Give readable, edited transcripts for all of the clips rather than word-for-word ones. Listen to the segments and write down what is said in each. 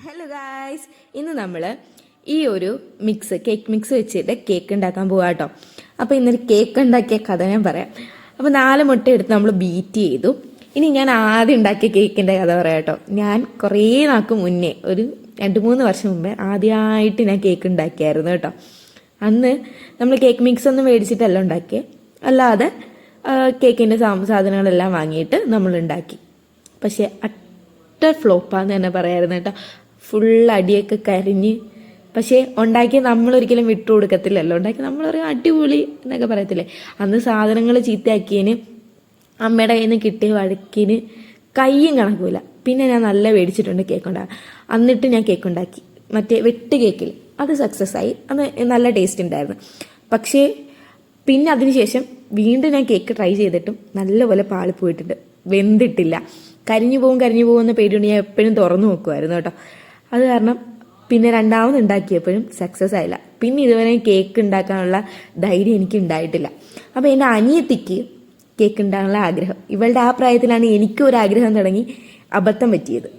Hello guys, ഇന്ന് നമ്മൾ ഈ ഒരു കേക്ക് മിക്സ് വെച്ചിട്ട് കേക്ക് ഉണ്ടാക്കാൻ പോകാം കേട്ടോ. അപ്പോൾ ഇന്നൊരു കേക്ക് ഉണ്ടാക്കിയ കഥ ഞാൻ പറയാം. അപ്പോൾ 4 മുട്ട എടുത്ത് നമ്മൾ ബീറ്റ് ചെയ്തു. ഇനി ഞാൻ ആദ്യം ഉണ്ടാക്കിയ കേക്കിൻ്റെ കഥ പറയാം കേട്ടോ. ഞാൻ കുറേ നാൾക്ക് മുന്നേ, ഒരു 2-3 വർഷം മുമ്പേ ആദ്യമായിട്ട് ഞാൻ കേക്ക് ഉണ്ടാക്കിയായിരുന്നു കേട്ടോ. അന്ന് നമ്മൾ കേക്ക് മിക്സ് ഒന്നും മേടിച്ചിട്ടല്ല ഉണ്ടാക്കിയത്, അല്ലാതെ കേക്കിൻ്റെ സാധനങ്ങളെല്ലാം വാങ്ങിയിട്ട് നമ്മൾ ഉണ്ടാക്കി. പക്ഷേ ഫ്ലോപ്പാന്ന് തന്നെ പറയായിരുന്നു കേട്ടോ. ഫുൾ അടിയൊക്കെ കരിഞ്ഞ്. പക്ഷേ ഉണ്ടാക്കി നമ്മളൊരിക്കലും വിട്ടു കൊടുക്കത്തില്ലല്ലോ. ഉണ്ടാക്കി നമ്മളൊരു അടിപൊളി എന്നൊക്കെ പറയത്തില്ലേ. അന്ന് സാധനങ്ങൾ ചീത്തയാക്കിയതിന് അമ്മയുടെ കയ്യിൽ നിന്ന് കിട്ടിയ വഴക്കിന് കയ്യും കണക്കൂല. പിന്നെ ഞാൻ നല്ല മേടിച്ചിട്ടുണ്ട് കേക്ക് ഉണ്ടാകാൻ. എന്നിട്ട് ഞാൻ കേക്ക് ഉണ്ടാക്കി, മറ്റേ വെട്ട് കേക്കിൽ. അത് സക്സസ് ആയി, അത് നല്ല ടേസ്റ്റ് ഉണ്ടായിരുന്നു. പക്ഷേ പിന്നെ അതിനുശേഷം വീണ്ടും ഞാൻ കേക്ക് ട്രൈ ചെയ്തിട്ടും നല്ലപോലെ പാളി പോയിട്ടുണ്ട്, വെന്തിട്ടില്ല. കരിഞ്ഞു പോകും എന്ന പേടിയുണ്ട്. ഞാൻ എപ്പോഴും തുറന്നു നോക്കുമായിരുന്നു കേട്ടോ. അത് കാരണം പിന്നെ രണ്ടാമത് ഉണ്ടാക്കിയപ്പോഴും സക്സസ് ആയില്ല. പിന്നെ ഇതുവരെ കേക്ക് ഉണ്ടാക്കാനുള്ള ധൈര്യം എനിക്ക് ഉണ്ടായിട്ടില്ല. അപ്പോൾ എൻ്റെ അനിയത്തിക്ക് കേക്ക് ഉണ്ടാകാനുള്ള ആഗ്രഹം, ഇവളുടെ ആ പ്രായത്തിലാണ് എനിക്കും ഒരു ആഗ്രഹം തുടങ്ങി. അബദ്ധം പറ്റിയത്.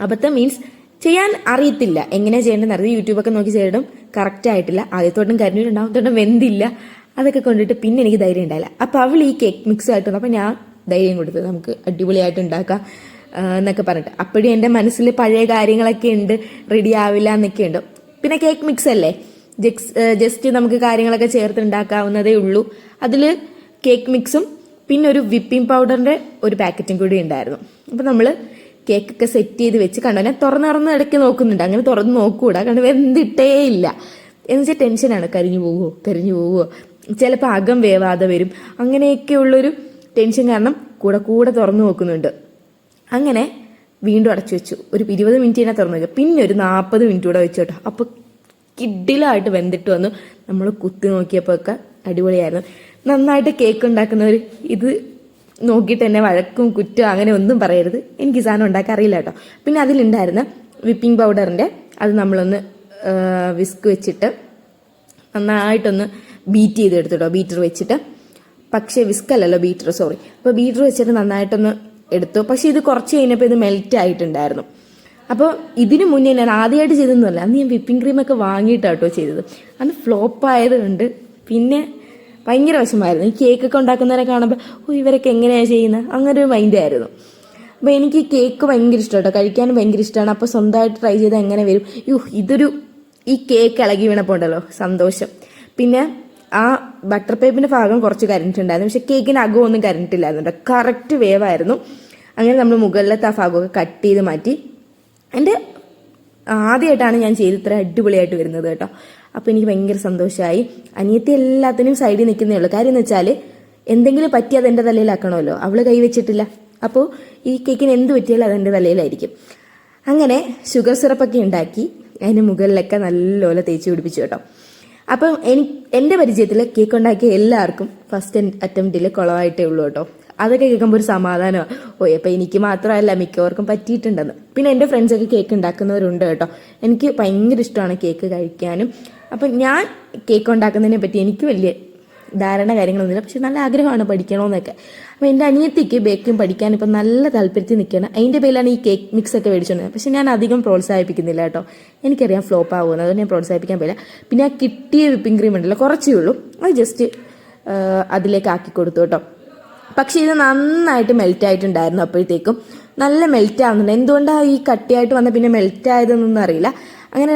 അബദ്ധം മീൻസ് ചെയ്യാൻ അറിയത്തില്ല, എങ്ങനെയാണ് ചെയ്യേണ്ടതെന്ന് അറിയാം. യൂട്യൂബൊക്കെ നോക്കി ചെയ്തിട്ടും കറക്റ്റ് ആയിട്ടില്ല. ആദ്യത്തോട്ടും കരിഞ്ഞിട്ടുണ്ടാവും, വെന്തില്ല. അതൊക്കെ കൊണ്ടിട്ട് പിന്നെ എനിക്ക് ധൈര്യം ഉണ്ടായില്ല. അപ്പോൾ അവൾ ഈ കേക്ക് മിക്സ് ആയിട്ട് വന്നപ്പോൾ ഞാൻ ധൈര്യം കൊടുത്തത്, നമുക്ക് അടിപൊളിയായിട്ട് ഉണ്ടാക്കാം എന്നൊക്കെ പറഞ്ഞിട്ട്. അപ്പോഴും എൻ്റെ മനസ്സിൽ പഴയ കാര്യങ്ങളൊക്കെ ഉണ്ട്, റെഡി ആവില്ല എന്നൊക്കെ ഉണ്ട്. പിന്നെ കേക്ക് മിക്സ് അല്ലേ, ജസ്റ്റ് നമുക്ക് കാര്യങ്ങളൊക്കെ ചേർത്ത് ഉണ്ടാക്കാവുന്നതേ ഉള്ളൂ. അതിൽ കേക്ക് മിക്സും പിന്നെ ഒരു വിപ്പിംഗ് പൗഡറിൻ്റെ ഒരു പാക്കറ്റും കൂടി ഉണ്ടായിരുന്നു. അപ്പോൾ നമ്മൾ കേക്കൊക്കെ സെറ്റ് ചെയ്ത് വെച്ച് കണ്ടോ, ഞാൻ തുറന്ന് ഇടയ്ക്ക് നോക്കുന്നുണ്ട്. അങ്ങനെ തുറന്ന് നോക്കൂടാ, കാരണം വെന്തിട്ടേ ഇല്ല. എന്നുവെച്ചാൽ ടെൻഷനാണ്, കരിഞ്ഞു പോവുമോ, ചിലപ്പോൾ അകം വേവാതെ വരും, അങ്ങനെയൊക്കെയുള്ളൊരു ടെൻഷൻ കാരണം കൂടെ തുറന്നു നോക്കുന്നുണ്ട്. അങ്ങനെ വീണ്ടും അടച്ചു വെച്ചു. ഒരു 20 മിനിറ്റ് തന്നെ തുറന്നു വയ്ക്കുക. പിന്നെ ഒരു 40 മിനിറ്റ് കൂടെ വെച്ചു കേട്ടോ. അപ്പോൾ കിഡിലായിട്ട് വെന്തിട്ട് വന്നു. നമ്മൾ കുത്തി നോക്കിയപ്പോൾ ഒക്കെ അടിപൊളിയായിരുന്നു. നന്നായിട്ട് കേക്ക് ഉണ്ടാക്കുന്നവർ ഇത് നോക്കിയിട്ട് തന്നെ വഴക്കും കുറ്റം അങ്ങനെ ഒന്നും പറയരുത്. എനിക്ക് സാധനം ഉണ്ടാക്കാൻ അറിയില്ല കേട്ടോ. പിന്നെ അതിലുണ്ടായിരുന്ന വിപ്പിംഗ് പൗഡറിൻ്റെ അത് നമ്മളൊന്ന് വിസ്ക് വെച്ചിട്ട് നന്നായിട്ടൊന്ന് ബീറ്റ് ചെയ്തെടുത്തു കേട്ടോ, ബീറ്റർ വെച്ചിട്ട്. പക്ഷേ വിസ്കല്ലല്ലോ, ബീറ്റർ, സോറി. അപ്പോൾ ബീറ്റർ വെച്ചിട്ട് നന്നായിട്ടൊന്ന് എടുത്തു. പക്ഷേ ഇത് കുറച്ച് കഴിഞ്ഞപ്പോൾ ഇത് മെൽറ്റ് ആയിട്ടുണ്ടായിരുന്നു. അപ്പോൾ ഇതിന് മുന്നേ ഞാൻ ആദ്യമായിട്ട് ചെയ്തൊന്നുമല്ല, അന്ന് ഞാൻ വിപ്പിംഗ് ക്രീമൊക്കെ വാങ്ങിയിട്ടാട്ടോ ചെയ്തത്. അന്ന് ഫ്ലോപ്പായത് കൊണ്ട് പിന്നെ ഭയങ്കര വിഷമമായിരുന്നു. ഈ കേക്കൊക്കെ ഉണ്ടാക്കുന്നവരെ കാണുമ്പോൾ ഇവരൊക്കെ എങ്ങനെയാണ് ചെയ്യുന്നത്, അങ്ങനെ ഒരു മൈൻഡായിരുന്നു. അപ്പോൾ എനിക്ക് കേക്ക് ഭയങ്കര ഇഷ്ടം കേട്ടോ, കഴിക്കാനും ഭയങ്കര ഇഷ്ടമാണ്. അപ്പോൾ സ്വന്തമായിട്ട് ട്രൈ ചെയ്താൽ എങ്ങനെ വരും. ഈ കേക്ക് ഇളകി വീണപ്പോൾ ഉണ്ടല്ലോ സന്തോഷം. പിന്നെ ആ ബട്ടർ പേപ്പിൻ്റെ ഭാഗം കുറച്ച് കരിഞ്ഞിട്ടുണ്ടായിരുന്നു, പക്ഷെ കേക്കിൻ്റെ അകമൊന്നും കരിഞ്ഞിട്ടില്ലായിരുന്നു. കറക്റ്റ് വേവായിരുന്നു. അങ്ങനെ നമ്മൾ മുകളിലത്തെ ആ ഭാഗമൊക്കെ കട്ട് ചെയ്ത് മാറ്റി. എൻ്റെ ആദ്യമായിട്ടാണ് ഞാൻ ചെയ്ത് ഇത്ര അടിപൊളിയായിട്ട് വരുന്നത് കേട്ടോ. അപ്പോൾ എനിക്ക് ഭയങ്കര സന്തോഷമായി. അനിയത്തി എല്ലാത്തിനും സൈഡിൽ നിൽക്കുന്നേ ഉള്ളൂ. കാര്യം എന്ന് വെച്ചാൽ എന്തെങ്കിലും പറ്റിയത് എൻ്റെ തലയിലാക്കണമല്ലോ, അവൾ കൈ വെച്ചിട്ടില്ല. അപ്പോൾ ഈ കേക്കിന് എന്ത് പറ്റിയാലും അതെൻ്റെ തലയിലായിരിക്കും. അങ്ങനെ ഷുഗർ സിറപ്പൊക്കെ ഉണ്ടാക്കി അതിന് മുകളിലൊക്കെ നല്ലപോലെ തേച്ച് പിടിപ്പിച്ചു കേട്ടോ. അപ്പം എൻ്റെ പരിചയത്തിൽ കേക്ക് ഉണ്ടാക്കിയ എല്ലാവർക്കും ഫസ്റ്റ് അറ്റംപ്റ്റിൽ കുളമായിട്ടേ ഉള്ളൂ കേട്ടോ. അതൊക്കെ കേൾക്കുമ്പോൾ ഒരു സമാധാനമാണ്. അപ്പോൾ എനിക്ക് മാത്രമല്ല, മിക്കവർക്കും പറ്റിയിട്ടുണ്ടെന്ന്. പിന്നെ എൻ്റെ ഫ്രണ്ട്സൊക്കെ കേക്ക് ഉണ്ടാക്കുന്നവരുണ്ട് കേട്ടോ. എനിക്ക് ഭയങ്കര ഇഷ്ടമാണ് കേക്ക് കഴിക്കാനും. അപ്പം ഞാൻ കേക്ക് ഉണ്ടാക്കുന്നതിനെ പറ്റി എനിക്ക് വലിയ ധാരണ കാര്യങ്ങളൊന്നുമില്ല, പക്ഷെ നല്ല ആഗ്രഹമാണ് പഠിക്കണമെന്നൊക്കെ. അപ്പോൾ എൻ്റെ അനിയത്തിക്ക് ബേക്കിംഗ് പഠിക്കാൻ ഇപ്പം നല്ല താല്പര്യത്തിൽ നിൽക്കുകയാണ്. അതിൻ്റെ പേരിലാണ് ഈ കേക്ക് മിക്സ് ഒക്കെ മേടിച്ചുകൊണ്ടിരുന്നത്. പക്ഷെ ഞാൻ അധികം പ്രോത്സാഹിപ്പിക്കുന്നില്ല കേട്ടോ. എനിക്കറിയാം ഫ്ലോപ്പ് ആകുമെന്ന്, അതുകൊണ്ട് ഞാൻ പ്രോത്സാഹിപ്പിക്കാൻ പറ്റില്ല. പിന്നെ ആ കിട്ടിയ വിപ്പിംഗ് ക്രീം ഉണ്ടല്ലോ, കുറച്ചേ ഉള്ളൂ, അത് ജസ്റ്റ് അതിലേക്ക് ആക്കി കൊടുത്തു കേട്ടോ. പക്ഷേ ഇത് നന്നായിട്ട് മെൽറ്റ് ആയിട്ടുണ്ടായിരുന്നു. അപ്പോഴത്തേക്കും നല്ല മെൽറ്റ് ആവുന്നുണ്ട്. എന്തുകൊണ്ടാണ് ഈ കട്ടിയായിട്ട് വന്ന പിന്നെ മെൽറ്റ് ആയതെന്നൊന്നും അറിയില്ല. അങ്ങനെ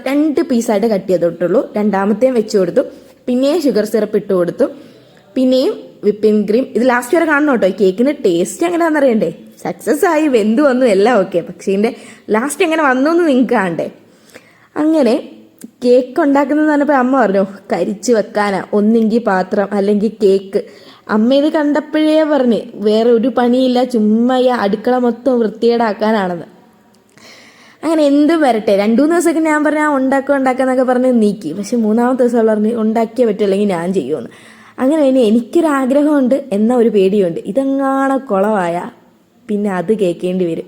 2 പീസായിട്ട് കട്ട് ചെയ്തിട്ടുള്ളൂ. രണ്ടാമത്തെയും വെച്ച് കൊടുത്തു. പിന്നെയും ഷുഗർ സിറപ്പ് ഇട്ട് കൊടുത്തു. പിന്നെയും വിപ്പിംഗ് ക്രീം. ഇത് ലാസ്റ്റ് വരെ കാണണം കേട്ടോ. ഈ കേക്കിന് ടേസ്റ്റ് എങ്ങനെയാണെന്ന് അറിയണ്ടേ. സക്സസ് ആയി, വെന്ത് വന്നു, എല്ലാം ഓക്കെ. പക്ഷേ ഇതിൻ്റെ ലാസ്റ്റ് എങ്ങനെ വന്നു എന്ന് നിങ്ങൾക്ക് കാണണ്ടേ. അങ്ങനെ കേക്ക് ഉണ്ടാക്കുന്നതെന്ന് പറഞ്ഞപ്പോൾ അമ്മ പറഞ്ഞു, കരിച്ച് വെക്കാനാ, ഒന്നെങ്കിൽ പാത്രം അല്ലെങ്കിൽ കേക്ക്. അമ്മ ഇത് കണ്ടപ്പോഴേ പറഞ്ഞ് വേറെ ഒരു പണിയില്ല, ചുമ്മാ ഈ അടുക്കള മൊത്തം വൃത്തികേടാക്കാനാണെന്ന്. അങ്ങനെ എന്തും വരട്ടെ. 2-3 ദിവസമൊക്കെ ഞാൻ പറഞ്ഞ ഉണ്ടാക്കാന്നൊക്കെ പറഞ്ഞ് നീക്കി. പക്ഷെ 3-ാമത്തെ ദിവസം പറഞ്ഞ് ഉണ്ടാക്കിയേ പറ്റും, അല്ലെങ്കിൽ ഞാൻ ചെയ്യുമെന്ന്. അങ്ങനെ പിന്നെ എനിക്കൊരാഗ്രഹമുണ്ട്, എന്നാൽ ഒരു പേടിയുണ്ട്. ഇതെങ്ങാണോ കുളമായ പിന്നെ അത് കേൾക്കേണ്ടി വരും,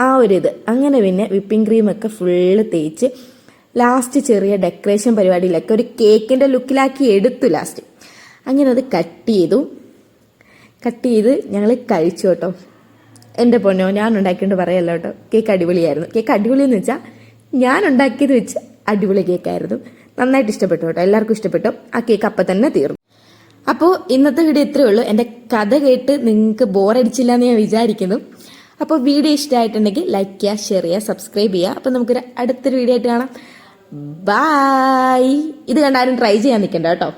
ആ ഒരിത്. അങ്ങനെ പിന്നെ വിപ്പിംഗ് ക്രീമൊക്കെ ഫുള്ള് തേച്ച് ലാസ്റ്റ് ചെറിയ ഡെക്കറേഷൻ പരിപാടിയിലൊക്കെ ഒരു കേക്കിൻ്റെ ലുക്കിലാക്കി എടുത്തു ലാസ്റ്റ്. അങ്ങനെ അത് കട്ട് ചെയ്ത് ഞങ്ങൾ കഴിച്ചു കേട്ടോ. എൻ്റെ പൊന്നോ, ഞാൻ ഉണ്ടാക്കിയിട്ട് പറയല്ലോ കേട്ടോ, കേക്ക് അടിപൊളിയായിരുന്നു. കേക്ക് അടിപൊളിയെന്ന് വെച്ചാൽ ഞാൻ ഉണ്ടാക്കിയത് വെച്ച് അടിപൊളി കേക്കായിരുന്നു. നന്നായിട്ട് ഇഷ്ടപ്പെട്ടു കേട്ടോ, എല്ലാവർക്കും ഇഷ്ടപ്പെട്ടു. ആ കേക്ക് അപ്പം തന്നെ തീർന്നു. അപ്പോൾ ഇന്നത്തെ വീഡിയോ ഇത്രയേ ഉള്ളൂ. എൻ്റെ കഥ കേട്ട് നിങ്ങൾക്ക് ബോറടിച്ചില്ല എന്ന് ഞാൻ വിചാരിക്കുന്നു. അപ്പോൾ വീഡിയോ ഇഷ്ടമായിട്ടുണ്ടെങ്കിൽ ലൈക്ക് ചെയ്യുക, ഷെയർ ചെയ്യുക, സബ്സ്ക്രൈബ് ചെയ്യുക. അപ്പോൾ നമുക്കൊരു അടുത്തൊരു വീഡിയോ ആയിട്ട് കാണാം. ബായ്. ഇത് കണ്ടാരും ട്രൈ ചെയ്യാൻ നിൽക്കണ്ട കേട്ടോ.